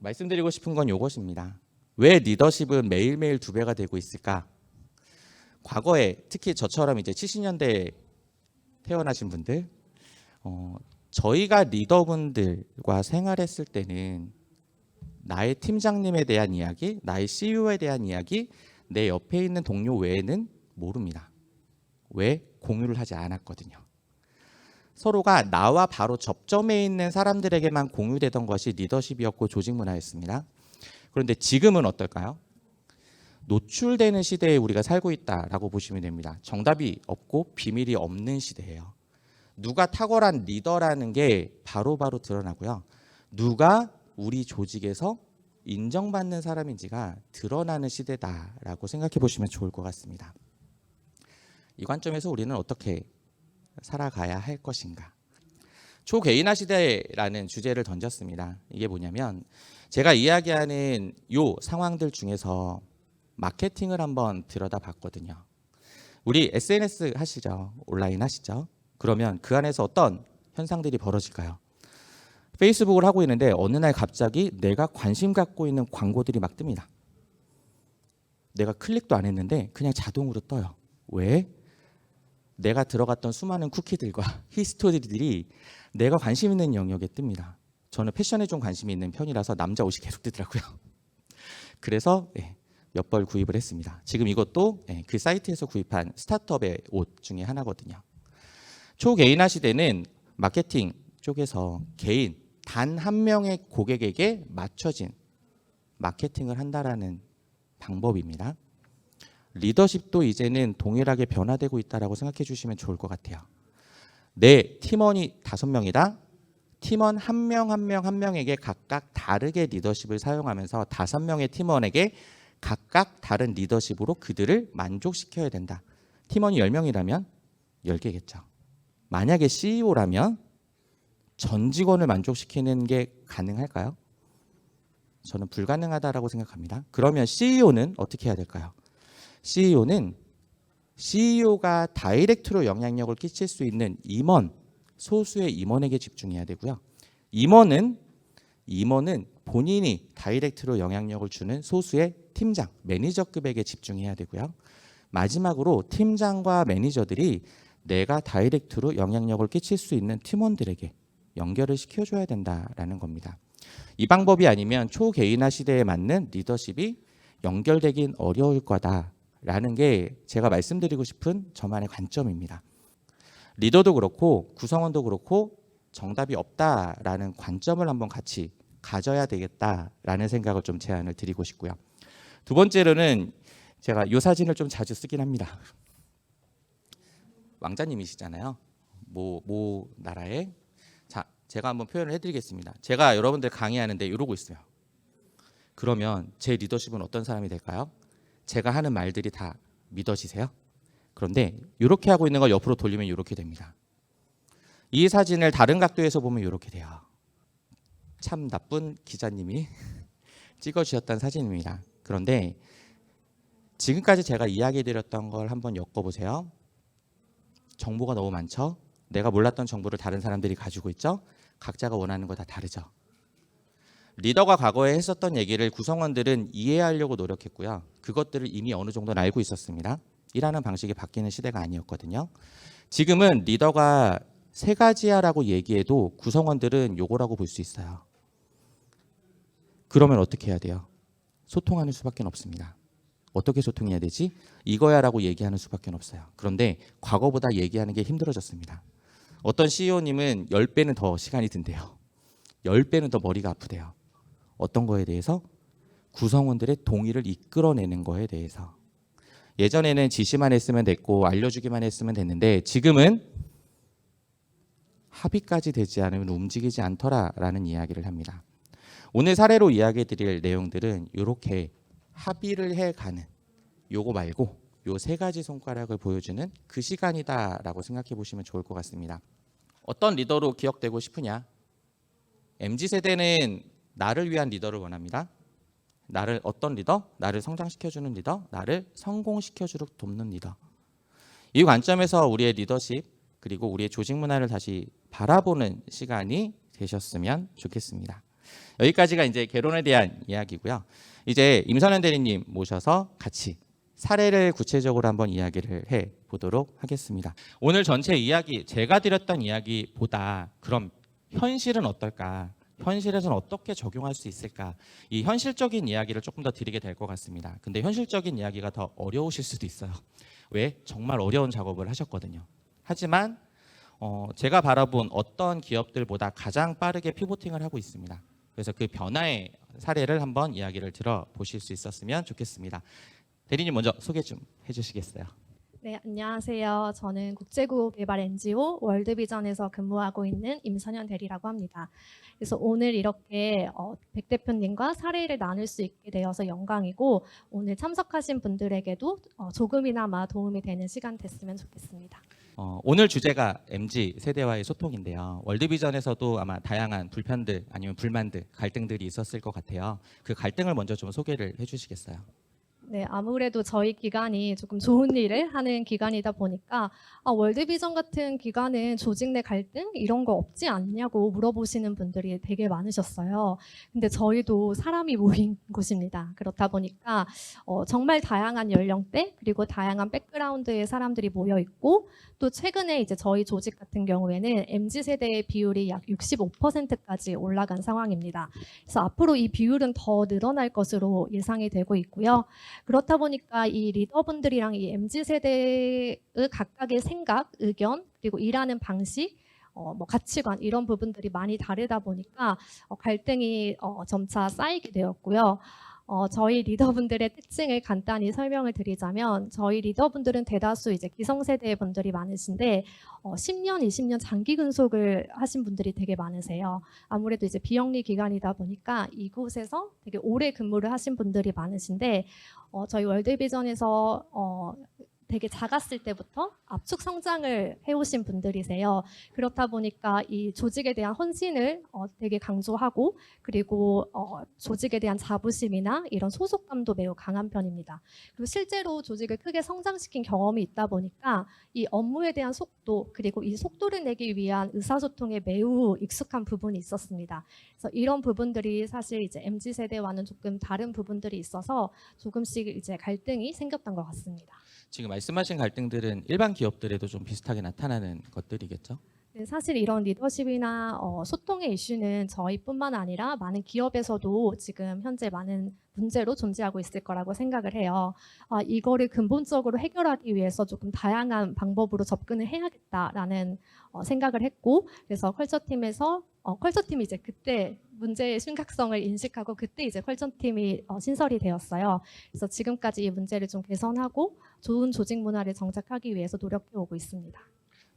말씀드리고 싶은 건 이것입니다. 왜 리더십은 매일매일 2배가 되고 있을까? 과거에 특히 저처럼 이제 70년대에 태어나신 분들, 저희가 리더분들과 생활했을 때는 나의 팀장님에 대한 이야기, 나의 CEO에 대한 이야기, 내 옆에 있는 동료 외에는 모릅니다. 왜? 공유를 하지 않았거든요. 서로가 나와 바로 접점에 있는 사람들에게만 공유되던 것이 리더십이었고 조직 문화였습니다. 그런데 지금은 어떨까요? 노출되는 시대에 우리가 살고 있다라고 보시면 됩니다. 정답이 없고 비밀이 없는 시대예요. 누가 탁월한 리더라는 게 바로바로 드러나고요. 누가 우리 조직에서 인정받는 사람인지가 드러나는 시대다라고 생각해 보시면 좋을 것 같습니다. 이 관점에서 우리는 어떻게 살아가야 할 것인가? 초개인화 시대라는 주제를 던졌습니다. 이게 뭐냐면 제가 이야기하는 요 상황들 중에서 마케팅을 한번 들여다봤거든요. 우리 SNS 하시죠? 온라인 하시죠? 그러면 그 안에서 어떤 현상들이 벌어질까요? 페이스북을 하고 있는데 어느 날 갑자기 내가 관심 갖고 있는 광고들이 막 뜹니다. 내가 클릭도 안 했는데 그냥 자동으로 떠요. 왜? 내가 들어갔던 수많은 쿠키들과 히스토리들이 내가 관심 있는 영역에 뜹니다. 저는 패션에 좀 관심이 있는 편이라서 남자 옷이 계속 뜨더라고요. 그래서 몇 벌 구입을 했습니다. 지금 이것도 그 사이트에서 구입한 스타트업의 옷 중에 하나거든요. 초개인화 시대는 마케팅 쪽에서 개인 단 한 명의 고객에게 맞춰진 마케팅을 한다라는 방법입니다. 리더십도 이제는 동일하게 변화되고 있다라고 생각해 주시면 좋을 것 같아요. 내 팀원이 5명이다. 팀원 한 명 한 명 한 명에게 각각 다르게 리더십을 사용하면서 5명의 팀원에게 각각 다른 리더십으로 그들을 만족시켜야 된다. 팀원이 10명이라면 10개겠죠. 만약에 CEO라면 전 직원을 만족시키는 게 가능할까요? 저는 불가능하다라고 생각합니다. 그러면 CEO는 어떻게 해야 될까요? CEO가 다이렉트로 영향력을 끼칠 수 있는 임원, 소수의 임원에게 집중해야 되고요. 임원은 본인이 다이렉트로 영향력을 주는 소수의 팀장, 매니저급에게 집중해야 되고요. 마지막으로 팀장과 매니저들이 내가 다이렉트로 영향력을 끼칠 수 있는 팀원들에게 연결을 시켜줘야 된다라는 겁니다. 이 방법이 아니면 초개인화 시대에 맞는 리더십이 연결되긴 어려울 거다라는 게 제가 말씀드리고 싶은 저만의 관점입니다. 리더도 그렇고 구성원도 그렇고 정답이 없다라는 관점을 한번 같이 가져야 되겠다라는 생각을 좀 제안을 드리고 싶고요. 두 번째로는 제가 이 사진을 좀 자주 쓰긴 합니다. 왕자님이시잖아요. 모 나라의. 자, 제가 한번 표현을 해드리겠습니다. 제가 여러분들 강의하는데 이러고 있어요. 그러면 제 리더십은 어떤 사람이 될까요? 제가 하는 말들이 다 믿어지세요? 그런데 이렇게 하고 있는 걸 옆으로 돌리면 이렇게 됩니다. 이 사진을 다른 각도에서 보면 이렇게 돼요. 참 나쁜 기자님이 찍어주셨던 사진입니다. 그런데 지금까지 제가 이야기해드렸던 걸 한번 엮어보세요. 정보가 너무 많죠? 내가 몰랐던 정보를 다른 사람들이 가지고 있죠? 각자가 원하는 거 다 다르죠? 리더가 과거에 했었던 얘기를 구성원들은 이해하려고 노력했고요. 그것들을 이미 어느 정도는 알고 있었습니다. 일하는 방식이 바뀌는 시대가 아니었거든요. 지금은 리더가 3가지야라고 얘기해도 구성원들은 요거라고 볼 수 있어요. 그러면 어떻게 해야 돼요? 소통하는 수밖에 없습니다. 어떻게 소통해야 되지? 이거야라고 얘기하는 수밖에 없어요. 그런데 과거보다 얘기하는 게 힘들어졌습니다. 어떤 CEO님은 10배는 더 시간이 든대요. 10배는 더 머리가 아프대요. 어떤 거에 대해서? 구성원들의 동의를 이끌어내는 거에 대해서. 예전에는 지시만 했으면 됐고 알려주기만 했으면 됐는데 지금은 합의까지 되지 않으면 움직이지 않더라라는 이야기를 합니다. 오늘 사례로 이야기 드릴 내용들은 이렇게 합의를 해가는 요거 말고 요 3가지 손가락을 보여주는 그 시간이다라고 생각해 보시면 좋을 것 같습니다. 어떤 리더로 기억되고 싶으냐? MZ세대는 나를 위한 리더를 원합니다. 나를 어떤 리더? 나를 성장시켜주는 리더, 나를 성공시켜주도록 돕는 리더. 이 관점에서 우리의 리더십 그리고 우리의 조직 문화를 다시 바라보는 시간이 되셨으면 좋겠습니다. 여기까지가 이제 개론에 대한 이야기고요. 이제 임선현 대리님 모셔서 같이 사례를 구체적으로 한번 이야기를 해 보도록 하겠습니다. 오늘 전체 이야기, 제가 드렸던 이야기보다 그럼 현실은 어떨까? 현실에서는 어떻게 적용할 수 있을까? 이 현실적인 이야기를 조금 더 드리게 될 것 같습니다. 근데 현실적인 이야기가 더 어려우실 수도 있어요. 왜? 정말 어려운 작업을 하셨거든요. 하지만 제가 바라본 어떤 기업들보다 가장 빠르게 피보팅을 하고 있습니다. 그래서 그 변화의 사례를 한번 이야기를 들어보실 수 있었으면 좋겠습니다. 대리님 먼저 소개 좀 해주시겠어요? 네, 안녕하세요. 저는 국제구호 개발 NGO 월드비전에서 근무하고 있는 임선현 대리라고 합니다. 그래서 오늘 이렇게 백 대표님과 사례를 나눌 수 있게 되어서 영광이고 오늘 참석하신 분들에게도 조금이나마 도움이 되는 시간 됐으면 좋겠습니다. 오늘 주제가 MZ 세대와의 소통인데요. 월드비전에서도 아마 다양한 불편들 아니면 불만들, 갈등들이 있었을 것 같아요. 그 갈등을 먼저 좀 소개를 해주시겠어요? 네, 아무래도 저희 기관이 조금 좋은 일을 하는 기관이다 보니까 월드비전 같은 기관은 조직 내 갈등 이런 거 없지 않냐고 물어보시는 분들이 되게 많으셨어요. 근데 저희도 사람이 모인 곳입니다. 그렇다 보니까 정말 다양한 연령대 그리고 다양한 백그라운드의 사람들이 모여 있고 또 최근에 이제 저희 조직 같은 경우에는 MZ 세대의 비율이 약 65%까지 올라간 상황입니다. 그래서 앞으로 이 비율은 더 늘어날 것으로 예상이 되고 있고요. 그렇다 보니까 이 리더분들이랑 이 MZ 세대의 각각의 생각, 의견, 그리고 일하는 방식, 뭐 가치관 이런 부분들이 많이 다르다 보니까 갈등이 점차 쌓이게 되었고요. 저희 리더분들의 특징을 간단히 설명을 드리자면 저희 리더분들은 대다수 이제 기성세대 분들이 많으신데 10년, 20년 장기 근속을 하신 분들이 되게 많으세요. 아무래도 이제 비영리 기관이다 보니까 이곳에서 되게 오래 근무를 하신 분들이 많으신데 저희 월드비전에서 되게 작았을 때부터 압축 성장을 해오신 분들이세요. 그렇다 보니까 이 조직에 대한 헌신을 되게 강조하고 그리고 조직에 대한 자부심이나 이런 소속감도 매우 강한 편입니다. 그리고 실제로 조직을 크게 성장시킨 경험이 있다 보니까 이 업무에 대한 속도 그리고 이 속도를 내기 위한 의사소통에 매우 익숙한 부분이 있었습니다. 그래서 이런 부분들이 사실 이제 MZ 세대와는 조금 다른 부분들이 있어서 조금씩 이제 갈등이 생겼던 것 같습니다. 지금 말씀하신 갈등들은 일반 기업들에도 좀 비슷하게 나타나는 것들이겠죠? 네, 사실 이런 리더십이나 소통의 이슈는 저희뿐만 아니라 많은 기업에서도 지금 현재 많은 문제로 존재하고 있을 거라고 생각을 해요. 이거를 근본적으로 해결하기 위해서 조금 다양한 방법으로 접근을 해야겠다라는 생각을 했고 그래서 컬처팀에서 컬처팀이 이제 그때 문제의 심각성을 인식하고 그때 이제 컬처팀이 신설이 되었어요. 그래서 지금까지 이 문제를 좀 개선하고 좋은 조직 문화를 정착하기 위해서 노력해 오고 있습니다.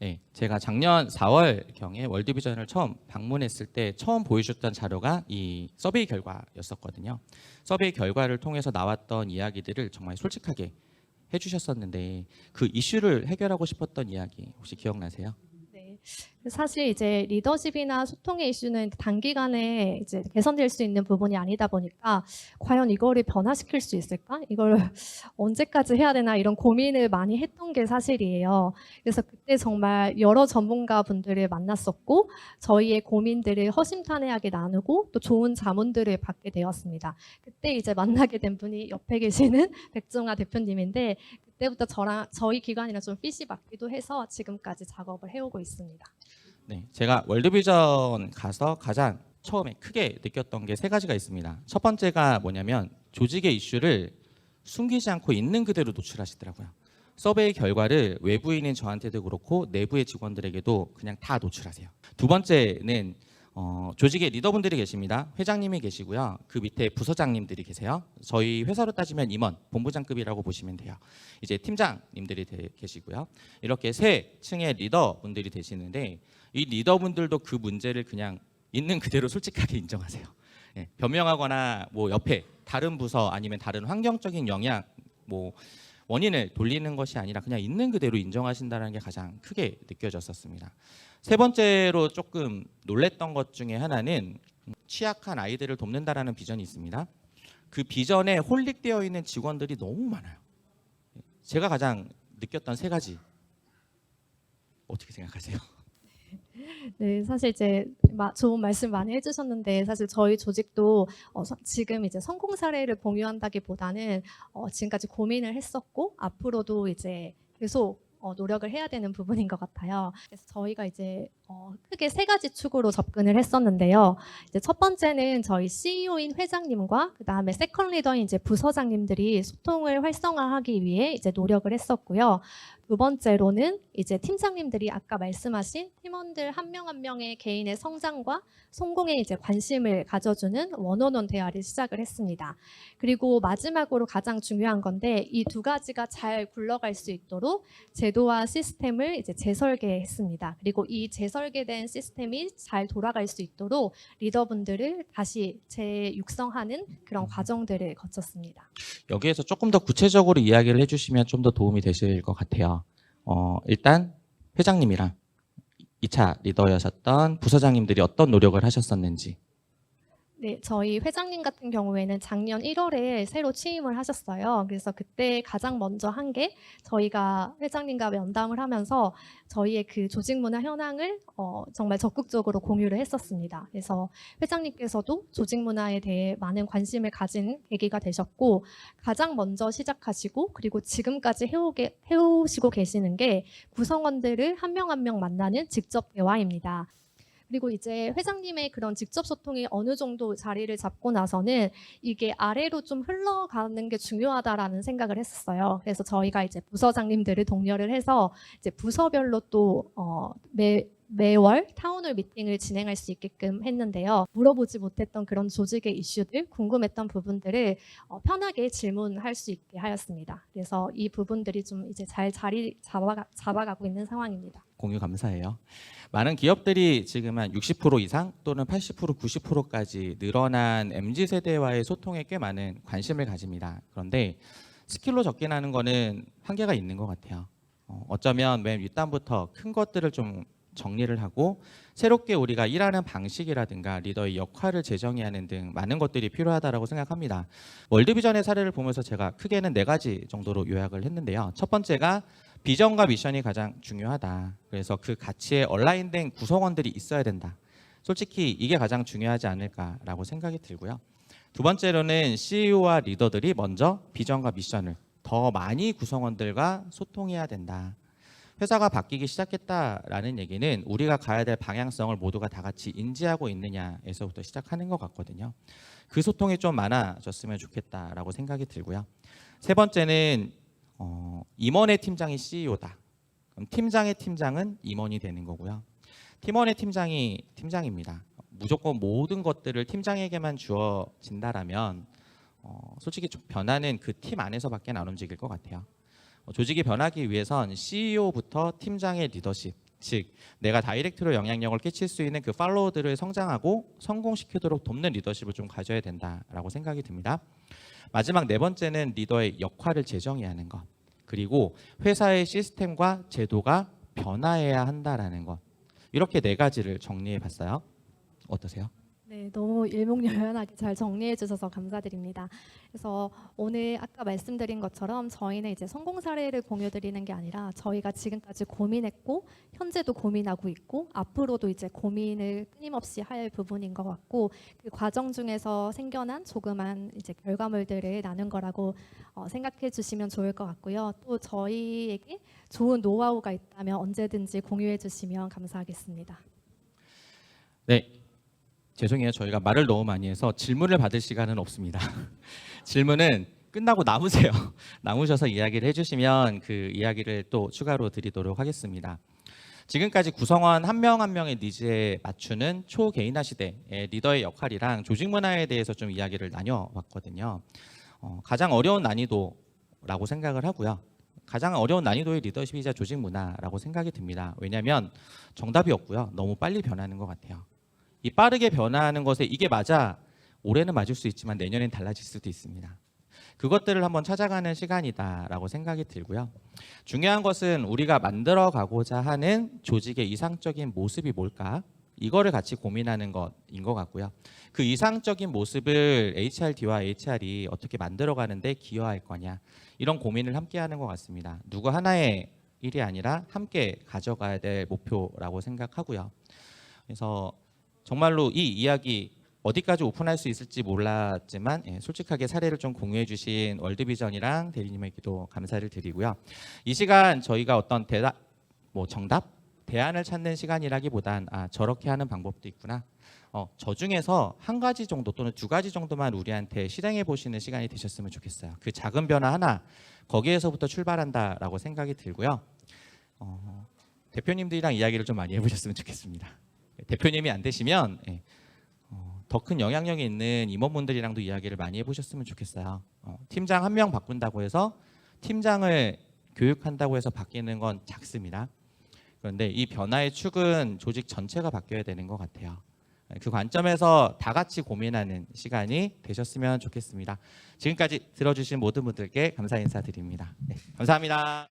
네, 제가 작년 4월경에 월드비전을 처음 방문했을 때 처음 보여줬던 자료가 이 서베이 결과였었거든요. 서베이 결과를 통해서 나왔던 이야기들을 정말 솔직하게 해주셨었는데 그 이슈를 해결하고 싶었던 이야기 혹시 기억나세요? 네. 사실 이제 리더십이나 소통의 이슈는 단기간에 이제 개선될 수 있는 부분이 아니다 보니까 과연 이거를 변화시킬 수 있을까? 이걸 언제까지 해야 되나 이런 고민을 많이 했던 게 사실이에요. 그래서 그때 정말 여러 전문가 분들을 만났었고 저희의 고민들을 허심탄회하게 나누고 또 좋은 자문들을 받게 되었습니다. 그때 이제 만나게 된 분이 옆에 계시는 백종아 대표님인데 그때부터 저희 기관이랑 좀 핏이 맞기도 해서 지금까지 작업을 해오고 있습니다. 네, 제가 월드비전 가서 가장 처음에 크게 느꼈던 게 세 가지가 있습니다. 첫 번째가 뭐냐면 조직의 이슈를 숨기지 않고 있는 그대로 노출하시더라고요. 서베이 결과를 외부인인 저한테도 그렇고 내부의 직원들에게도 그냥 다 노출하세요. 두 번째는 조직의 리더분들이 계십니다. 회장님이 계시고요. 그 밑에 부서장님들이 계세요. 저희 회사로 따지면 임원, 본부장급이라고 보시면 돼요. 이제 팀장님들이 계시고요. 이렇게 세 층의 리더분들이 되시는데 이 리더분들도 그 문제를 그냥 있는 그대로 솔직하게 인정하세요. 예, 변명하거나 뭐 옆에 다른 부서 아니면 다른 환경적인 영향 뭐 원인을 돌리는 것이 아니라 그냥 있는 그대로 인정하신다는 게 가장 크게 느껴졌었습니다. 세 번째로 조금 놀랬던 것 중에 하나는 취약한 아이들을 돕는다라는 비전이 있습니다. 그 비전에 홀릭되어 있는 직원들이 너무 많아요. 제가 가장 느꼈던 세 가지 어떻게 생각하세요? 네, 사실 이제 좋은 말씀 많이 해주셨는데 사실 저희 조직도 지금 이제 성공 사례를 공유한다기보다는 지금까지 고민을 했었고 앞으로도 이제 계속 노력을 해야 되는 부분인 것 같아요. 그래서 저희가 이제 크게 세 가지 축으로 접근을 했었는데요. 이제 첫 번째는 저희 CEO인 회장님과 그 다음에 세컨 리더인 이제 부서장님들이 소통을 활성화하기 위해 이제 노력을 했었고요. 두 번째로는 이제 팀장님들이 아까 말씀하신 팀원들 한 명 한 명의 개인의 성장과 성공에 이제 관심을 가져주는 원원원 대화를 시작을 했습니다. 그리고 마지막으로 가장 중요한 건데 이 두 가지가 잘 굴러갈 수 있도록 제도와 시스템을 이제 재설계했습니다. 그리고 이 재설계된 시스템이 잘 돌아갈 수 있도록 리더분들을 다시 재육성하는 그런 과정들을 거쳤습니다. 여기에서 조금 더 구체적으로 이야기를 해주시면 좀 더 도움이 되실 것 같아요. 일단 회장님이랑 2차 리더였었던 부서장님들이 어떤 노력을 하셨었는지. 네, 저희 회장님 같은 경우에는 작년 1월에 새로 취임을 하셨어요. 그래서 그때 가장 먼저 한 게 저희가 회장님과 면담을 하면서 저희의 그 조직 문화 현황을 정말 적극적으로 공유를 했었습니다. 그래서 회장님께서도 조직 문화에 대해 많은 관심을 가진 계기가 되셨고 가장 먼저 시작하시고 그리고 지금까지 해오시고 계시는 게 구성원들을 한 명 한 명 만나는 직접 대화입니다. 그리고 이제 회장님의 그런 직접 소통이 어느 정도 자리를 잡고 나서는 이게 아래로 좀 흘러가는 게 중요하다라는 생각을 했었어요. 그래서 저희가 이제 부서장님들을 독려를 해서 이제 부서별로 또 매월 타운홀 미팅을 진행할 수 있게끔 했는데요. 물어보지 못했던 그런 조직의 이슈들, 궁금했던 부분들을 편하게 질문할 수 있게 하였습니다. 그래서 이 부분들이 좀 이제 잘 자리 잡아가고 있는 상황입니다. 공유 감사해요. 많은 기업들이 지금 한 60% 이상 또는 80%, 90%까지 늘어난 MZ세대와의 소통에 꽤 많은 관심을 가집니다. 그런데 스킬로 접근하는 거는 한계가 있는 것 같아요. 어쩌면 맨 윗단부터 큰 것들을 좀 정리를 하고 새롭게 우리가 일하는 방식이라든가 리더의 역할을 재정의하는 등 많은 것들이 필요하다고 생각합니다. 월드비전의 사례를 보면서 제가 크게는 4가지 정도로 요약을 했는데요. 첫 번째가 비전과 미션이 가장 중요하다. 그래서 그 가치에 얼라인된 구성원들이 있어야 된다. 솔직히 이게 가장 중요하지 않을까라고 생각이 들고요. 두 번째로는 CEO와 리더들이 먼저 비전과 미션을 더 많이 구성원들과 소통해야 된다. 회사가 바뀌기 시작했다라는 얘기는 우리가 가야 될 방향성을 모두가 다 같이 인지하고 있느냐에서부터 시작하는 것 같거든요. 그 소통이 좀 많아졌으면 좋겠다라고 생각이 들고요. 세 번째는 임원의 팀장이 CEO다. 그럼 팀장의 팀장은 임원이 되는 거고요. 팀원의 팀장이 팀장입니다. 무조건 모든 것들을 팀장에게만 주어진다라면 솔직히 좀 변화는 그 팀 안에서밖에 안 움직일 것 같아요. 조직이 변하기 위해선 CEO부터 팀장의 리더십, 즉 내가 다이렉트로 영향력을 끼칠 수 있는 그 팔로워들을 성장하고 성공시키도록 돕는 리더십을 좀 가져야 된다라고 생각이 듭니다. 마지막 4번째는 리더의 역할을 재정의하는 것, 그리고 회사의 시스템과 제도가 변화해야 한다라는 것, 이렇게 4가지를 정리해 봤어요. 어떠세요? 네, 너무 일목요연하게 잘 정리해 주셔서 감사드립니다. 그래서 오늘 아까 말씀드린 것처럼 저희는 이제 성공 사례를 공유 드리는 게 아니라 저희가 지금까지 고민했고 현재도 고민하고 있고 앞으로도 이제 고민을 끊임없이 할 부분인 것 같고 그 과정 중에서 생겨난 조그만 이제 결과물들을 나눈 거라고 생각해 주시면 좋을 것 같고요. 또 저희에게 좋은 노하우가 있다면 언제든지 공유해 주시면 감사하겠습니다. 네. 죄송해요. 저희가 말을 너무 많이 해서 질문을 받을 시간은 없습니다. 질문은 끝나고 남으세요. 남으셔서 이야기를 해주시면 그 이야기를 또 추가로 드리도록 하겠습니다. 지금까지 구성원 한 명 한 명의 니즈에 맞추는 초개인화 시대의 리더의 역할이랑 조직 문화에 대해서 좀 이야기를 나눠봤거든요. 가장 어려운 난이도라고 생각을 하고요. 가장 어려운 난이도의 리더십이자 조직 문화라고 생각이 듭니다. 왜냐하면 정답이 없고요. 너무 빨리 변하는 것 같아요. 이 빠르게 변화하는 것에 이게 맞아 올해는 맞을 수 있지만 내년엔 달라질 수도 있습니다. 그것들을 한번 찾아가는 시간이다라고 생각이 들고요. 중요한 것은 우리가 만들어가고자 하는 조직의 이상적인 모습이 뭘까? 이거를 같이 고민하는 것인 것 같고요. 그 이상적인 모습을 HRD와 HR이 어떻게 만들어가는데 기여할 거냐 이런 고민을 함께 하는 것 같습니다. 누구 하나의 일이 아니라 함께 가져가야 될 목표라고 생각하고요. 그래서 정말로 이 이야기 어디까지 오픈할 수 있을지 몰랐지만 솔직하게 사례를 좀 공유해 주신 월드비전이랑 대리님에게도 감사를 드리고요. 이 시간 저희가 어떤 정답? 대안을 찾는 시간이라기보단 저렇게 하는 방법도 있구나. 저 중에서 한 가지 정도 또는 두 가지 정도만 우리한테 실행해 보시는 시간이 되셨으면 좋겠어요. 그 작은 변화 하나 거기에서부터 출발한다라고 생각이 들고요. 대표님들이랑 이야기를 좀 많이 해보셨으면 좋겠습니다. 대표님이 안 되시면 더 큰 영향력이 있는 임원분들이랑도 이야기를 많이 해보셨으면 좋겠어요. 팀장 한 명 바꾼다고 해서 팀장을 교육한다고 해서 바뀌는 건 작습니다. 그런데 이 변화의 축은 조직 전체가 바뀌어야 되는 것 같아요. 그 관점에서 다 같이 고민하는 시간이 되셨으면 좋겠습니다. 지금까지 들어주신 모든 분들께 감사 인사드립니다. 네, 감사합니다.